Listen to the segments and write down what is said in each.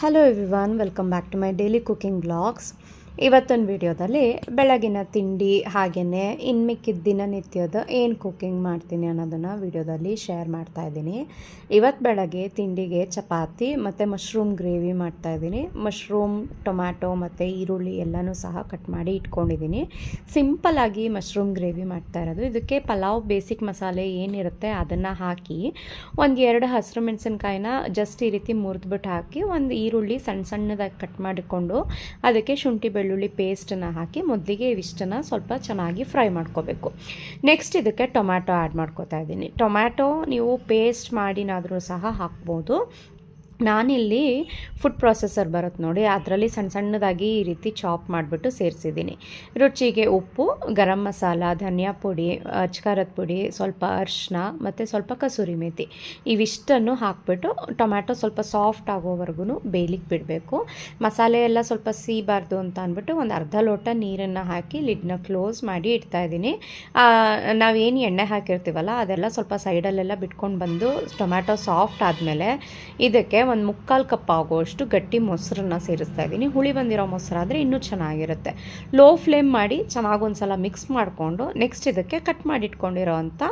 Hello everyone, welcome back to my daily cooking blogs. ಇವತ್ತಿನ ವಿಡಿಯೋದಲ್ಲಿ ಬೆಳಗಿನ ತಿಂಡಿ ಹಾಗೆಯೇ ಇನ್ಮಿಕ್ಕಿದ ದಿನನಿತ್ಯದ ಏನು ಕುಕಿಂಗ್ ಮಾಡ್ತೀನಿ ಅನ್ನೋದನ್ನು ವಿಡಿಯೋದಲ್ಲಿ ಶೇರ್ ಮಾಡ್ತಾಯಿದ್ದೀನಿ. ಇವತ್ತು ಬೆಳಗ್ಗೆ ತಿಂಡಿಗೆ ಚಪಾತಿ ಮತ್ತು ಮಶ್ರೂಮ್ ಗ್ರೇವಿ ಮಾಡ್ತಾಯಿದ್ದೀನಿ. ಮಶ್ರೂಮ್, ಟೊಮ್ಯಾಟೊ ಮತ್ತು ಈರುಳ್ಳಿ ಎಲ್ಲನೂ ಸಹ ಕಟ್ ಮಾಡಿ ಇಟ್ಕೊಂಡಿದ್ದೀನಿ. ಸಿಂಪಲ್ಲಾಗಿ ಮಶ್ರೂಮ್ ಗ್ರೇವಿ ಮಾಡ್ತಾ ಇರೋದು. ಇದಕ್ಕೆ ಪಲಾವ್ ಬೇಸಿಕ್ ಮಸಾಲೆ ಏನಿರುತ್ತೆ ಅದನ್ನು ಹಾಕಿ ಒಂದು 2 ಹಸಿರು ಮೆಣಸಿನ್ಕಾಯಿನ ಜಸ್ಟ್ ಈ ರೀತಿ ಮುರಿದ್ಬಿಟ್ಟು ಹಾಕಿ ಒಂದು ಈರುಳ್ಳಿ ಸಣ್ಣ ಸಣ್ಣದಾಗಿ ಕಟ್ ಮಾಡಿಕೊಂಡು ಅದಕ್ಕೆ ಶುಂಠಿ ಬೆಳ್ಳುಳ್ಳಿ ಪೇಸ್ಟನ್ನು ಹಾಕಿ ಮೊದಲಿಗೆ ಇವಿಷ್ಟನ್ನು ಸ್ವಲ್ಪ ಚೆನ್ನಾಗಿ ಫ್ರೈ ಮಾಡ್ಕೋಬೇಕು. ನೆಕ್ಸ್ಟ್ ಇದಕ್ಕೆ ಟೊಮ್ಯಾಟೊ ಆ್ಯಡ್ ಮಾಡ್ಕೋತಾ ಇದ್ದೀನಿ. ಟೊಮ್ಯಾಟೊ ನೀವು ಪೇಸ್ಟ್ ಮಾಡಿನಾದರೂ ಸಹ ಹಾಕ್ಬೋದು. ನಾನಿಲ್ಲಿ ಫುಡ್ ಪ್ರೊಸೆಸರ್ ಬರುತ್ತೆ ನೋಡಿ, ಅದರಲ್ಲಿ ಸಣ್ಣ ಸಣ್ಣದಾಗಿ ಈ ರೀತಿ ಚಾಪ್ ಮಾಡಿಬಿಟ್ಟು ಸೇರಿಸಿದ್ದೀನಿ. ರುಚಿಗೆ ಉಪ್ಪು, ಗರಂ ಮಸಾಲ, ಧನಿಯಾ ಪುಡಿ, ಅಚ್ಕಾರದ ಪುಡಿ, ಸ್ವಲ್ಪ ಅರಿಶಿನ ಮತ್ತು ಸ್ವಲ್ಪ ಕಸೂರಿ ಮೇಥಿ ಇವಿಷ್ಟನ್ನು ಹಾಕಿಬಿಟ್ಟು ಟೊಮ್ಯಾಟೊ ಸ್ವಲ್ಪ ಸಾಫ್ಟ್ ಆಗೋವರೆಗೂ ಬೇಯಲಿಕ್ಕೆ ಬಿಡಬೇಕು. ಮಸಾಲೆ ಎಲ್ಲ ಸ್ವಲ್ಪ ಸೀಬಾರ್ದು ಅಂತ ಅಂದ್ಬಿಟ್ಟು ಒಂದು ಅರ್ಧ ಲೋಟ ನೀರನ್ನು ಹಾಕಿ ಲಿಡ್ನ ಕ್ಲೋಸ್ ಮಾಡಿ ಇಡ್ತಾಯಿದ್ದೀನಿ. ನಾವೇನು ಎಣ್ಣೆ ಹಾಕಿರ್ತೀವಲ್ಲ ಅದೆಲ್ಲ ಸ್ವಲ್ಪ ಸೈಡಲ್ಲೆಲ್ಲ ಬಿಟ್ಕೊಂಡು ಬಂದು ಟೊಮ್ಯಾಟೊ ಸಾಫ್ಟ್ ಆದಮೇಲೆ ಇದಕ್ಕೆ ಒಂದು 3/4 ಕಪ್ ಆಗುವಷ್ಟು ಗಟ್ಟಿ ಮೊಸರನ್ನ ಸೇರಿಸ್ತಾ ಇದ್ದೀನಿ. ಹುಳಿ ಬಂದಿರೋ ಮೊಸರಾದರೆ ಇನ್ನೂ ಚೆನ್ನಾಗಿರುತ್ತೆ. ಲೋ ಫ್ಲೇಮ್ ಮಾಡಿ ಚೆನ್ನಾಗಿ ಒಂದು ಸಲ ಮಿಕ್ಸ್ ಮಾಡಿಕೊಂಡು ನೆಕ್ಸ್ಟ್ ಇದಕ್ಕೆ ಕಟ್ ಮಾಡಿಟ್ಕೊಂಡಿರೋ ಅಂಥ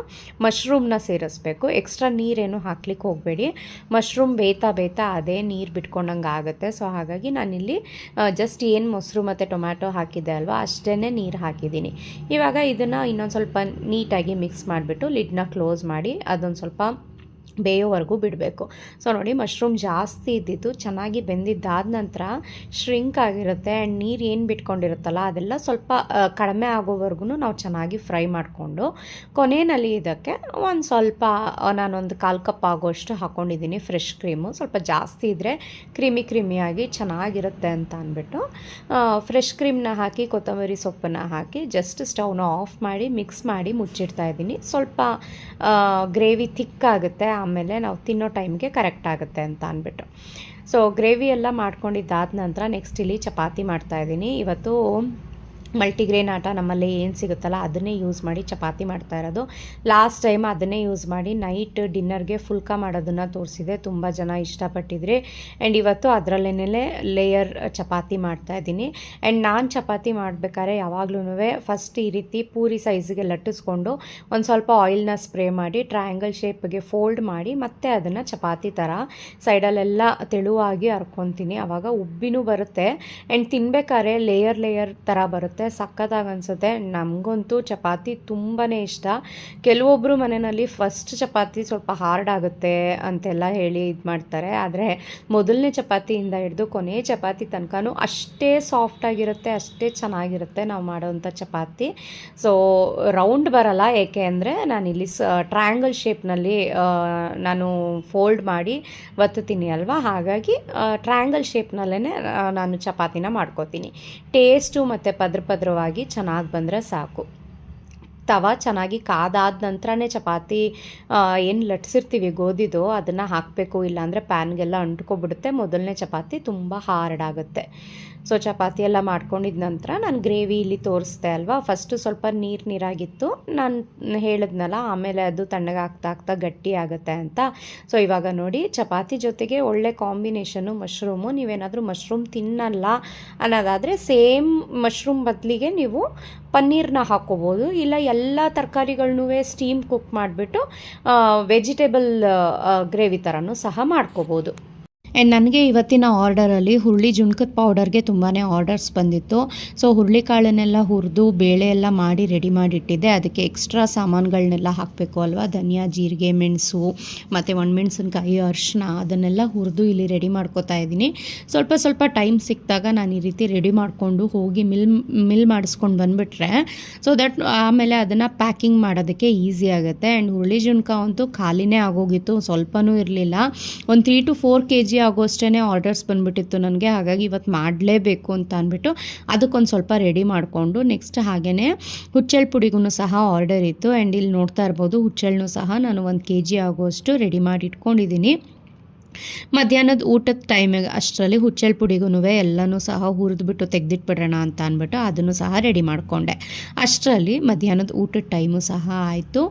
ಮಶ್ರೂಮ್ನ ಸೇರಿಸ್ಬೇಕು. ಎಕ್ಸ್ಟ್ರಾ ನೀರೇನು ಹಾಕ್ಲಿಕ್ಕೆ ಹೋಗಬೇಡಿ. ಮಶ್ರೂಮ್ ಬೇಯ್ತಾ ಅದೇ ನೀರು ಬಿಟ್ಕೊಂಡಂಗೆ ಆಗುತ್ತೆ. ಸೊ ಹಾಗಾಗಿ ನಾನಿಲ್ಲಿ ಜಸ್ಟ್ ಏನು ಮೊಸರು ಮತ್ತು ಟೊಮ್ಯಾಟೊ ಹಾಕಿದ್ದೆ ಅಲ್ವಾ ಅಷ್ಟೇ ನೀರು ಹಾಕಿದ್ದೀನಿ. ಇವಾಗ ಇದನ್ನು ಇನ್ನೊಂದು ಸ್ವಲ್ಪ ನೀಟಾಗಿ ಮಿಕ್ಸ್ ಮಾಡಿಬಿಟ್ಟು ಲಿಡ್ನ ಕ್ಲೋಸ್ ಮಾಡಿ ಅದೊಂದು ಸ್ವಲ್ಪ ಬೇಯೋವರೆಗೂ ಬಿಡಬೇಕು. ಸೊ ನೋಡಿ, ಮಶ್ರೂಮ್ ಜಾಸ್ತಿ ಇದ್ದಿದ್ದು ಚೆನ್ನಾಗಿ ಬೆಂದಿದ್ದಾದ ನಂತರ ಶ್ರಿಂಕ್ ಆಗಿರುತ್ತೆ ಆ್ಯಂಡ್ ನೀರು ಏನು ಬಿಟ್ಕೊಂಡಿರುತ್ತಲ್ಲ ಅದೆಲ್ಲ ಸ್ವಲ್ಪ ಕಡಿಮೆ ಆಗೋವರೆಗೂ ನಾವು ಚೆನ್ನಾಗಿ ಫ್ರೈ ಮಾಡಿಕೊಂಡು ಕೊನೆಯಲ್ಲಿ ಇದಕ್ಕೆ ಒಂದು ಸ್ವಲ್ಪ ನಾನೊಂದು 1/4 ಕಪ್ ಆಗೋಷ್ಟು ಹಾಕ್ಕೊಂಡಿದ್ದೀನಿ ಫ್ರೆಶ್ ಕ್ರೀಮು. ಸ್ವಲ್ಪ ಜಾಸ್ತಿ ಇದ್ದರೆ ಕ್ರೀಮಿಯಾಗಿ ಚೆನ್ನಾಗಿರುತ್ತೆ ಅಂತ ಅಂದ್ಬಿಟ್ಟು ಫ್ರೆಶ್ ಕ್ರೀಮ್ನ ಹಾಕಿ ಕೊತ್ತಂಬರಿ ಸೊಪ್ಪನ್ನು ಹಾಕಿ ಜಸ್ಟ್ ಸ್ಟವ್ನ ಆಫ್ ಮಾಡಿ ಮಿಕ್ಸ್ ಮಾಡಿ ಮುಚ್ಚಿಡ್ತಾ ಇದ್ದೀನಿ. ಸ್ವಲ್ಪ ಗ್ರೇವಿ ಥಿಕ್ ಆಗುತ್ತೆ, ಆಮೇಲೆ ನಾವು ತಿನ್ನೋ ಟೈಮ್ಗೆ ಕರೆಕ್ಟ್ ಆಗುತ್ತೆ ಅಂತ ಅಂದ್ಬಿಟ್ಟು. ಸೊ ಗ್ರೇವಿ ಎಲ್ಲ ಮಾಡ್ಕೊಂಡಿದ್ದಾದ ನಂತರ ನೆಕ್ಸ್ಟ್ ಇಲ್ಲಿ ಚಪಾತಿ ಮಾಡ್ತಾಯಿದ್ದೀನಿ. ಇವತ್ತು ಮಲ್ಟಿಗ್ರೇನ್ ಆಟ ನಮ್ಮಲ್ಲಿ ಏನು ಸಿಗುತ್ತಲ್ಲ ಅದನ್ನೇ ಯೂಸ್ ಮಾಡಿ ಚಪಾತಿ ಮಾಡ್ತಾ ಇರೋದು. ಲಾಸ್ಟ್ ಟೈಮ್ ಅದನ್ನೇ ಯೂಸ್ ಮಾಡಿ ನೈಟ್ ಡಿನ್ನರ್ಗೆ ಫುಲ್ಕ ಮಾಡೋದನ್ನು ತೋರಿಸಿದೆ. ತುಂಬ ಜನ ಇಷ್ಟಪಟ್ಟಿದ್ರಿ. ಆ್ಯಂಡ್ ಇವತ್ತು ಅದರಲ್ಲೇನೇ ಲೇಯರ್ ಚಪಾತಿ ಮಾಡ್ತಾಯಿದ್ದೀನಿ. ಆ್ಯಂಡ್ ನಾನು ಚಪಾತಿ ಮಾಡಬೇಕಾದ್ರೆ ಯಾವಾಗ್ಲೂ ಫಸ್ಟ್ ಈ ರೀತಿ ಪೂರಿ ಸೈಜ್ಗೆ ಲಟ್ಟಿಸ್ಕೊಂಡು ಒಂದು ಸ್ವಲ್ಪ ಆಯಿಲ್ನ ಸ್ಪ್ರೇ ಮಾಡಿ ಟ್ರಯಾಂಗಲ್ ಶೇಪ್ಗೆ ಫೋಲ್ಡ್ ಮಾಡಿ ಮತ್ತೆ ಅದನ್ನು ಚಪಾತಿ ಥರ ಸೈಡಲ್ಲೆಲ್ಲ ತೆಳುವಾಗಿ ಹರ್ಕೊತೀನಿ. ಆವಾಗ ಉಬ್ಬಿನೂ ಬರುತ್ತೆ ಆ್ಯಂಡ್ ತಿನ್ಬೇಕಾದ್ರೆ ಲೇಯರ್ ಥರ ಬರುತ್ತೆ. ಸಖತ್ತಾಗಿ ಅನಿಸುತ್ತೆ. ನಮಗಂತೂ ಚಪಾತಿ ತುಂಬಾ ಇಷ್ಟ. ಕೆಲವೊಬ್ಬರು ಮನೆಯಲ್ಲಿ ಫಸ್ಟ್ ಚಪಾತಿ ಸ್ವಲ್ಪ ಹಾರ್ಡ್ ಆಗುತ್ತೆ ಅಂತೆಲ್ಲ ಹೇಳಿ ಇದು ಮಾಡ್ತಾರೆ. ಆದರೆ ಮೊದಲನೇ ಚಪಾತಿಯಿಂದ ಹಿಡಿದು ಕೊನೆ ಚಪಾತಿ ತನಕನೂ ಅಷ್ಟೇ ಸಾಫ್ಟಾಗಿರುತ್ತೆ, ಅಷ್ಟೇ ಚೆನ್ನಾಗಿರುತ್ತೆ ನಾವು ಮಾಡೋವಂಥ ಚಪಾತಿ. ಸೊ ರೌಂಡ್ ಬರಲ್ಲ, ಏಕೆ ಅಂದರೆ ನಾನಿಲ್ಲಿ ಟ್ರಯಾಂಗಲ್ ಶೇಪ್ನಲ್ಲಿ ನಾನು ಫೋಲ್ಡ್ ಮಾಡಿ ಒತ್ತುತ್ತೀನಿ ಅಲ್ವಾ, ಹಾಗಾಗಿ ಟ್ರಯಾಂಗಲ್ ಶೇಪ್ನಲ್ಲೇ ನಾನು ಚಪಾತಿನ ಮಾಡ್ಕೋತೀನಿ. ಟೇಸ್ಟು ಮತ್ತು ಪದ್ರವಾಗಿ ಚೆನ್ನಾಗಿ ಬಂದರೆ ಸಾಕು. ತವ ಚೆನ್ನಾಗಿ ಕಾದಾದ ನಂತರನೇ ಚಪಾತಿ ಏನು ಲಟ್ಸಿರ್ತೀವಿ ಗೋಧಿದು ಅದನ್ನು ಹಾಕಬೇಕು, ಇಲ್ಲಾಂದರೆ ಪ್ಯಾನ್ಗೆಲ್ಲ ಅಂಟ್ಕೊಬಿಡುತ್ತೆ. ಮೊದಲನೇ ಚಪಾತಿ ತುಂಬ ಹಾರ್ಡ್ ಆಗುತ್ತೆ. ಸೊ ಚಪಾತಿ ಎಲ್ಲ ಮಾಡ್ಕೊಂಡಿದ್ದ ನಂತರ ನಾನು ಗ್ರೇವಿ ಇಲ್ಲಿ ತೋರಿಸ್ದೆ ಅಲ್ವಾ, ಫಸ್ಟು ಸ್ವಲ್ಪ ನೀರಾಗಿತ್ತು, ನಾನು ಹೇಳಿದ್ನಲ್ಲ, ಆಮೇಲೆ ಅದು ತಣ್ಣಗಾಗ್ತಾ ಗಟ್ಟಿ ಆಗುತ್ತೆ ಅಂತ. ಸೊ ಇವಾಗ ನೋಡಿ, ಚಪಾತಿ ಜೊತೆಗೆ ಒಳ್ಳೆ ಕಾಂಬಿನೇಷನ್ನು ಮಶ್ರೂಮು. ನೀವೇನಾದರೂ ಮಶ್ರೂಮ್ ತಿನ್ನಲ್ಲ ಅನ್ನೋದಾದರೆ ಸೇಮ್ ಮಶ್ರೂಮ್ ಬದಲಿಗೆ ನೀವು ಪನ್ನೀರ್ನ ಹಾಕ್ಕೋಬೋದು, ಇಲ್ಲ ಎಲ್ಲ ತರಕಾರಿಗಳನ್ನೂ ಸ್ಟೀಮ್ ಕುಕ್ ಮಾಡಿಬಿಟ್ಟು ವೆಜಿಟೇಬಲ್ ಗ್ರೇವಿ ಥರನೂ ಸಹ ಮಾಡ್ಕೋಬೋದು. ಆ್ಯಂಡ್ ನನಗೆ ಇವತ್ತಿನ ಆರ್ಡರಲ್ಲಿ ಹುರುಳಿ ಜುಣ್ಕದ ಪೌಡರ್ಗೆ ತುಂಬಾ ಆರ್ಡರ್ಸ್ ಬಂದಿತ್ತು. ಸೊ ಹುರುಳಿಕಾಳನ್ನೆಲ್ಲ ಹುರಿದು ಬೇಳೆ ಎಲ್ಲ ಮಾಡಿ ರೆಡಿ ಮಾಡಿಟ್ಟಿದ್ದೆ. ಅದಕ್ಕೆ ಎಕ್ಸ್ಟ್ರಾ ಸಾಮಾನುಗಳನ್ನೆಲ್ಲ ಹಾಕಬೇಕು ಅಲ್ವಾ, ಧನಿಯಾ, ಜೀರಿಗೆ, ಮೆಣಸು ಮತ್ತು ಒಣಮೆಣಸಿನ್ಕಾಯಿ, ಅರಿಶಿನ ಅದನ್ನೆಲ್ಲ ಹುರಿದು ಇಲ್ಲಿ ರೆಡಿ ಮಾಡ್ಕೋತಾ ಇದ್ದೀನಿ. ಸ್ವಲ್ಪ ಟೈಮ್ ಸಿಕ್ಕಿದಾಗ ನಾನು ಈ ರೀತಿ ರೆಡಿ ಮಾಡಿಕೊಂಡು ಹೋಗಿ ಮಿಲ್ ಮಾಡಿಸ್ಕೊಂಡು ಬಂದುಬಿಟ್ರೆ ಸೊ ದಟ್ ಆಮೇಲೆ ಅದನ್ನು ಪ್ಯಾಕಿಂಗ್ ಮಾಡೋದಕ್ಕೆ ಈಸಿ ಆಗುತ್ತೆ. ಆ್ಯಂಡ್ ಹುರುಳಿ ಜುಣ್ಕ ಅಂತೂ ಖಾಲಿನೇ ಆಗೋಗಿತ್ತು, ಸ್ವಲ್ಪನೂ ಇರಲಿಲ್ಲ. ಒಂದು 3 to 4 kg ಆಗೋಷ್ಟೇ ಆರ್ಡರ್ಸ್ ಬಂದುಬಿಟ್ಟಿತ್ತು ನನಗೆ. ಹಾಗಾಗಿ ಇವತ್ತು ಮಾಡಲೇಬೇಕು ಅಂತ ಅಂದ್ಬಿಟ್ಟು ಅದಕ್ಕೊಂದು ಸ್ವಲ್ಪ ರೆಡಿ ಮಾಡಿಕೊಂಡು ನೆಕ್ಸ್ಟ್ ಹಾಗೆಯೇ ಹುಚ್ಚೆಳ್ಳು ಪುಡಿಗೂ ಸಹ ಆರ್ಡರ್ ಇತ್ತು. ಆ್ಯಂಡ್ ಇಲ್ಲಿ ನೋಡ್ತಾ ಇರ್ಬೋದು, ಹುಚ್ಚೆಳ್ಳನ್ನು ಸಹ ನಾನು 1 kg ಆಗೋಷ್ಟು ರೆಡಿ ಮಾಡಿ ಇಟ್ಕೊಂಡಿದ್ದೀನಿ. ಮಧ್ಯಾಹ್ನದ ಊಟದ ಟೈಮಿಗೆ ಅಷ್ಟರಲ್ಲಿ ಹುಚ್ಚೆಳ್ಳು ಪುಡಿಗೂ ಎಲ್ಲನೂ ಸಹ ಹುರಿದ್ಬಿಟ್ಟು ತೆಗೆದಿಟ್ಬಿಡೋಣ ಅಂತ ಅಂದ್ಬಿಟ್ಟು ಅದನ್ನು ಸಹ ರೆಡಿ ಮಾಡಿಕೊಂಡೆ. ಅಷ್ಟರಲ್ಲಿ ಮಧ್ಯಾಹ್ನದ ಊಟದ ಟೈಮು ಸಹ ಆಯಿತು.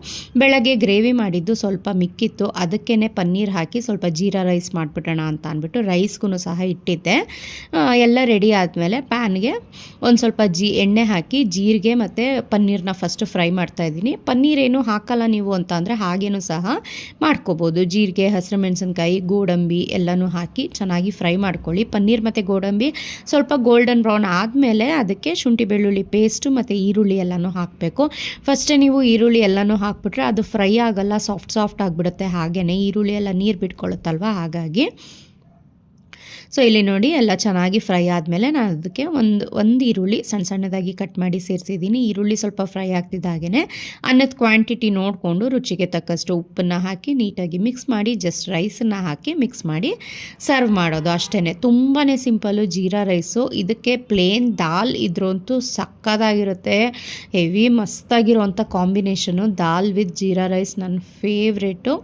ಬೆಳಗ್ಗೆ ಗ್ರೇವಿ ಮಾಡಿದ್ದು ಸ್ವಲ್ಪ ಮಿಕ್ಕಿತ್ತು, ಅದಕ್ಕೇ ಪನ್ನೀರ್ ಹಾಕಿ ಸ್ವಲ್ಪ ಜೀರಾ ರೈಸ್ ಮಾಡಿಬಿಡೋಣ ಅಂತ ಅಂದ್ಬಿಟ್ಟು ರೈಸ್ಗೂ ಸಹ ಇಟ್ಟಿದ್ದೆ. ಎಲ್ಲ ರೆಡಿ ಆದಮೇಲೆ ಪ್ಯಾನ್ಗೆ ಒಂದು ಸ್ವಲ್ಪ ಎಣ್ಣೆ ಹಾಕಿ ಜೀರಿಗೆ ಮತ್ತು ಪನ್ನೀರನ್ನ ಫಸ್ಟ್ ಫ್ರೈ ಮಾಡ್ತಾಯಿದ್ದೀನಿ. ಪನ್ನೀರೇನು ಹಾಕಲ್ಲ ನೀವು ಅಂತ ಅಂದರೆ ಹಾಗೇನೂ ಸಹ ಮಾಡ್ಕೋಬೋದು. ಜೀರಿಗೆ, ಹಸಿರು ಮೆಣಸಿನ್ಕಾಯಿ, ಗೋಡಂಬಿ ಎಲ್ಲನೂ ಹಾಕಿ ಚೆನ್ನಾಗಿ ಫ್ರೈ ಮಾಡ್ಕೊಳ್ಳಿ. ಪನ್ನೀರ್ ಮತ್ತು ಗೋಡಂಬಿ ಸ್ವಲ್ಪ ಗೋಲ್ಡನ್ ಬ್ರೌನ್ ಆದಮೇಲೆ ಅದಕ್ಕೆ ಶುಂಠಿ ಬೆಳ್ಳುಳ್ಳಿ ಪೇಸ್ಟು ಮತ್ತು ಈರುಳ್ಳಿ ಎಲ್ಲನೂ ಹಾಕಬೇಕು. ಫಸ್ಟೇ ನೀವು ಈರುಳ್ಳಿ ಎಲ್ಲನೂ ಹಾಕ್ಬಿಟ್ರೆ ಅದು ಫ್ರೈ ಆಗಲ್ಲ, ಸಾಫ್ಟ್ ಆಗಿಬಿಡುತ್ತೆ. ಹಾಗೆಯೇ ಈರುಳ್ಳಿ ಎಲ್ಲ ನೀರು ಬಿಟ್ಕೊಳ್ಳುತ್ತಲ್ವ, ಹಾಗಾಗಿ. ಸೊ ಇಲ್ಲಿ ನೋಡಿ ಎಲ್ಲ ಚೆನ್ನಾಗಿ ಫ್ರೈ ಆದಮೇಲೆ ನಾನು ಅದಕ್ಕೆ ಒಂದು ಈರುಳ್ಳಿ ಸಣ್ಣದಾಗಿ ಕಟ್ ಮಾಡಿ ಸೇರಿಸಿದ್ದೀನಿ. ಈರುಳ್ಳಿ ಸ್ವಲ್ಪ ಫ್ರೈ ಆಗ್ತಿದ್ದಾಗೇ ಅನ್ನದ ಕ್ವಾಂಟಿಟಿ ನೋಡಿಕೊಂಡು ರುಚಿಗೆ ತಕ್ಕಷ್ಟು ಉಪ್ಪನ್ನು ಹಾಕಿ ನೀಟಾಗಿ ಮಿಕ್ಸ್ ಮಾಡಿ ಜಸ್ಟ್ ರೈಸನ್ನು ಹಾಕಿ ಮಿಕ್ಸ್ ಮಾಡಿ ಸರ್ವ್ ಮಾಡೋದು ಅಷ್ಟೇ. ತುಂಬಾ ಸಿಂಪಲ್ಲು ಜೀರಾ ರೈಸು. ಇದಕ್ಕೆ ಪ್ಲೇನ್ ದಾಲ್ ಇದ್ರಂತೂ ಸಕ್ಕತ್ತಾಗಿರುತ್ತೆ. ಹೆವಿ ಮಸ್ತಾಗಿರೋವಂಥ combination dal with jeera rice ನನ್ನ ಫೇವ್ರೇಟು.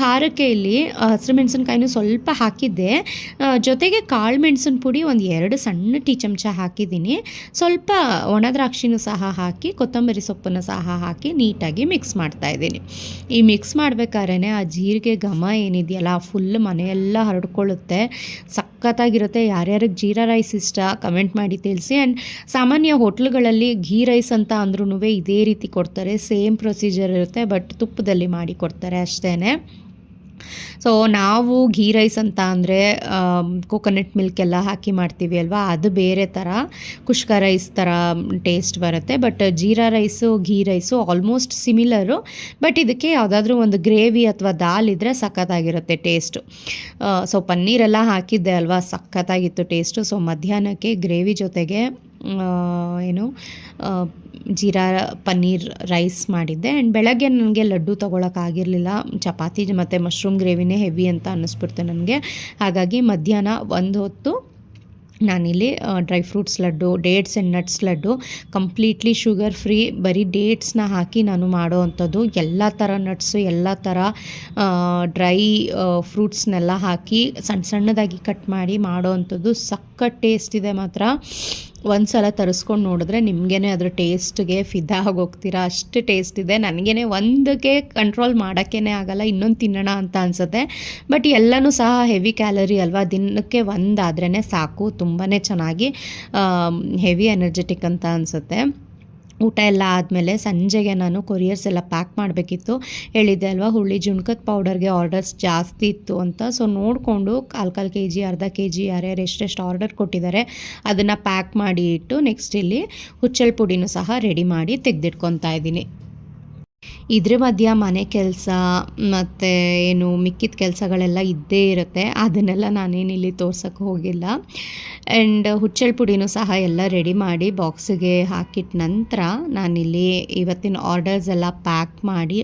ಖಾರಕ್ಕೆ ಇಲ್ಲಿ ಹಸಿರು ಮೆಣಸಿನ್ಕಾಯಿನೂ ಸ್ವಲ್ಪ ಹಾಕಿದ್ದೆ, ಜೊತೆಗೆ ಕಾಳು ಮೆಣಸಿನ ಪುಡಿ ಒಂದು 2 ಸಣ್ಣ ಟೀ ಚಮಚ ಹಾಕಿದ್ದೀನಿ. ಸ್ವಲ್ಪ ಒಣ ದ್ರಾಕ್ಷಿನೂ ಸಹ ಹಾಕಿ ಕೊತ್ತಂಬರಿ ಸೊಪ್ಪನ್ನು ಸಹ ಹಾಕಿ ನೀಟಾಗಿ ಮಿಕ್ಸ್ ಮಾಡ್ತಾಯಿದ್ದೀನಿ. ಈ ಮಿಕ್ಸ್ ಮಾಡಬೇಕಾದ್ರೆ ಆ ಜೀರಿಗೆ ಘಮ ಏನಿದೆಯಲ್ಲ ಫುಲ್ ಮನೆಯೆಲ್ಲ ಹರಡ್ಕೊಳ್ಳುತ್ತೆ, ಸಖತ್ತಾಗಿರುತ್ತೆ. ಯಾರ್ಯಾರಿಗೆ ಜೀರಾ ರೈಸ್ ಇಷ್ಟ ಕಮೆಂಟ್ ಮಾಡಿ ತಿಳಿಸಿ. ಆ್ಯಂಡ್ ಸಾಮಾನ್ಯ ಹೋಟ್ಲುಗಳಲ್ಲಿ ಘೀ ರೈಸ್ ಅಂತ ಅಂದ್ರೂ ಇದೇ ರೀತಿ ಕೊಡ್ತಾರೆ, ಸೇಮ್ ಪ್ರೊಸೀಜರ್ ಇರುತ್ತೆ, ಬಟ್ ತುಪ್ಪದಲ್ಲಿ ಮಾಡಿ ಕೊಡ್ತಾರೆ ಅಷ್ಟೇ. ಸೊ ನಾವು ಘೀ ರೈಸ್ ಅಂತ ಅಂದರೆ ಕೋಕೋನಟ್ ಮಿಲ್ಕ್ ಎಲ್ಲ ಹಾಕಿ ಮಾಡ್ತೀವಿ ಅಲ್ವಾ, ಅದು ಬೇರೆ ಥರ ಕುಷ್ಕ ರೈಸ್ ಥರ ಟೇಸ್ಟ್ ಬರುತ್ತೆ. But jeera rice ghee rice almost similar, but ಇದಕ್ಕೆ ಯಾವುದಾದ್ರೂ ಒಂದು ಗ್ರೇವಿ ಅಥವಾ ದಾಲ್ ಇದ್ದರೆ ಸಖತ್ತಾಗಿರುತ್ತೆ ಟೇಸ್ಟು. ಸೊ ಪನ್ನೀರೆಲ್ಲ ಹಾಕಿದ್ದೆ ಅಲ್ವಾ, ಸಖತ್ತಾಗಿತ್ತು ಟೇಸ್ಟು. ಸೊ ಮಧ್ಯಾಹ್ನಕ್ಕೆ ಗ್ರೇವಿ ಜೊತೆಗೆ ಜೀರಾ ಪನ್ನೀರ್ ರೈಸ್ ಮಾಡಿದ್ದೆ. ಆ್ಯಂಡ್ ಬೆಳಗ್ಗೆ ನನಗೆ ಲಡ್ಡು ತೊಗೊಳಕ್ಕಾಗಿರಲಿಲ್ಲ, ಚಪಾತಿ ಮತ್ತು ಮಶ್ರೂಮ್ ಗ್ರೇವಿನೇ ಹೆವಿ ಅಂತ ಅನ್ನಿಸ್ಬಿಡ್ತು ನನಗೆ. ಹಾಗಾಗಿ ಮಧ್ಯಾಹ್ನ ಒಂದು ಹೊತ್ತು ನಾನಿಲ್ಲಿ dry fruits laddu, dates and nuts laddu, completely sugar free, ಬರೀ ಡೇಟ್ಸ್ನ ಹಾಕಿ ನಾನು ಮಾಡೋ ಅಂಥದ್ದು. ಎಲ್ಲ ಥರ ನಟ್ಸು, ಎಲ್ಲ ಥರ ಡ್ರೈ ಫ್ರೂಟ್ಸ್ನೆಲ್ಲ ಹಾಕಿ ಸಣ್ಣದಾಗಿ ಕಟ್ ಮಾಡಿ ಮಾಡೋ ಅಂಥದ್ದು. ಸಖತ್ ಟೇಸ್ಟ್ ಇದೆ ಮಾತ್ರ. ಒಂದು ಸಲ ತರಿಸ್ಕೊಂಡು ನೋಡಿದ್ರೆ ನಿಮಗೇ ಅದ್ರ ಟೇಸ್ಟ್ಗೆ ಫಿದಾ ಆಗೋಗ್ತೀರಾ, ಅಷ್ಟು ಟೇಸ್ಟ್ ಇದೆ. ನನಗೇ ಒಂದಕ್ಕೆ ಕಂಟ್ರೋಲ್ ಮಾಡೋಕ್ಕೇ ಆಗಲ್ಲ, ಇನ್ನೊಂದು ತಿನ್ನೋಣ ಅಂತ ಅನಿಸುತ್ತೆ. ಬಟ್ ಎಲ್ಲನೂ ಸಹ ಹೆವಿ ಕ್ಯಾಲರಿ ಅಲ್ವಾ, ದಿನಕ್ಕೆ ಒಂದಾದ್ರೇ ಸಾಕು. ತುಂಬಾ ಚೆನ್ನಾಗಿ ಹೆವಿ ಎನರ್ಜೆಟಿಕ್ ಅಂತ ಅನಿಸುತ್ತೆ. ಊಟ ಎಲ್ಲ ಆದಮೇಲೆ ಸಂಜೆಗೆ ನಾನು ಕೊರಿಯರ್ಸ್ ಎಲ್ಲ ಪ್ಯಾಕ್ ಮಾಡಬೇಕಿತ್ತು. ಹೇಳಿದ್ದೆ ಅಲ್ವಾ, ಹುಳಿ ಜುಣ್ಕದ ಪೌಡರ್ಗೆ ಆರ್ಡರ್ಸ್ ಜಾಸ್ತಿ ಇತ್ತು ಅಂತ. ಸೊ ನೋಡಿಕೊಂಡು 1/4 kg, ಅರ್ಧ kg ಯಾರ್ಯಾರು ಎಷ್ಟೆಷ್ಟು ಆರ್ಡರ್ ಕೊಟ್ಟಿದ್ದಾರೆ ಅದನ್ನು ಪ್ಯಾಕ್ ಮಾಡಿ ಇಟ್ಟು ನೆಕ್ಸ್ಟ್ ಇಲ್ಲಿ ಹುಚ್ಚೆಳ್ಳು ಪುಡಿನೂ ಸಹ ರೆಡಿ ಮಾಡಿ ತೆಗೆದಿಟ್ಕೊತಾ ಇದ್ದೀನಿ. ಇದ್ರ ಮಧ್ಯ ಮನೆ ಕೆಲಸ ಮತ್ತು ಮಿಕ್ಕಿದ ಕೆಲಸಗಳೆಲ್ಲ ಇದ್ದೇ ಇರುತ್ತೆ, ಅದನ್ನೆಲ್ಲ ನಾನೇನಿಲ್ಲಿ ತೋರ್ಸೋಕ್ಕೆ ಹೋಗಿಲ್ಲ. ಆ್ಯಂಡ್ ಹುಚ್ಚೆಳ್ಳು ಪುಡಿನೂ ಸಹ ಎಲ್ಲ ರೆಡಿ ಮಾಡಿ ಬಾಕ್ಸಿಗೆ ಹಾಕಿಟ್ಟ ನಂತರ ನಾನಿಲ್ಲಿ ಇವತ್ತಿನ ಆರ್ಡರ್ಸ್ ಎಲ್ಲ ಪ್ಯಾಕ್ ಮಾಡಿ,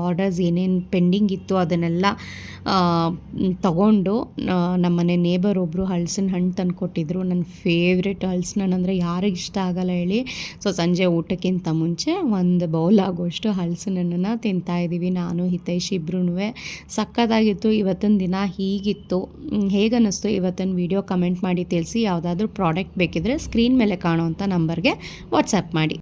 ಆರ್ಡರ್ಸ್ ಏನೇನು ಪೆಂಡಿಂಗ್ ಇತ್ತು ಅದನ್ನೆಲ್ಲ ತಗೊಂಡು ನಮ್ಮನೆ ನೇಬರ್ ಒಬ್ಬರು ಹಲಸಿನ ಹಣ್ಣು ತಂದುಕೊಟ್ಟಿದ್ರು. ನನ್ನ ಫೇವ್ರೆಟ್ ಹಲಸಿನ ಹಣ್ಣು ಅಂದರೆ ಯಾರಿಗೆ ಇಷ್ಟ ಆಗಲ್ಲ ಹೇಳಿ. ಸೊ ಸಂಜೆ ಊಟಕ್ಕಿಂತ ಮುಂಚೆ ಒಂದು ಬೌಲ್ ಆಗೋಷ್ಟು ಹಲಸಿನ ಹಣ್ಣನ್ನು ತಿಂತಾಯಿದ್ದೀವಿ ನಾನು ಹಿತೈಷ್ ಇಬ್ರೂ. ಸಕ್ಕತ್ತಾಗಿತ್ತು ಇವತ್ತಿನ ದಿನ. ಹೀಗಿತ್ತು, ಹೇಗನ್ನಿಸ್ತು ಇವತ್ತಿನ ವಿಡಿಯೋ ಕಮೆಂಟ್ ಮಾಡಿ ತಿಳಿಸಿ. ಯಾವುದಾದ್ರೂ ಪ್ರಾಡಕ್ಟ್ ಬೇಕಿದ್ರೆ ಸ್ಕ್ರೀನ್ ಮೇಲೆ ಕಾಣೋವಂಥ ನಂಬರ್ಗೆ ವಾಟ್ಸಪ್ ಮಾಡಿ.